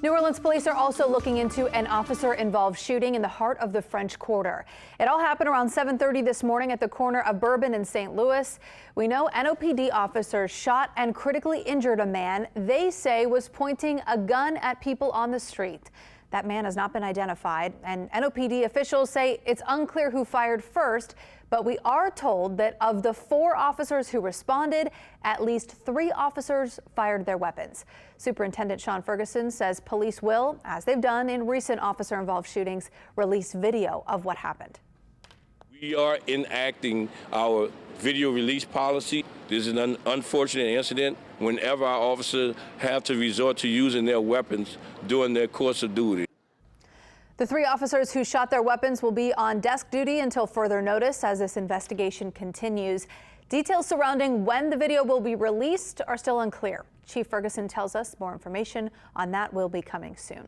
New Orleans police are also looking into an officer-involved shooting in the heart of the French Quarter. It all happened around 7:30 this morning at the corner of Bourbon and St. Louis. We know NOPD officers shot and critically injured a man they say was pointing a gun at people on the street. That man has not been identified, and NOPD officials say it's unclear who fired first, but we are told that of the 4 officers who responded, at least 3 officers fired their weapons. Superintendent Sean Ferguson says police will, as they've done in recent officer-involved shootings, release video of what happened. We are enacting our video release policy. This is an unfortunate incident. Whenever our officers have to resort to using their weapons during their course of duty. The 3 officers who shot their weapons will be on desk duty until further notice as this investigation continues. Details surrounding when the video will be released are still unclear. Chief Ferguson tells us more information on that will be coming soon.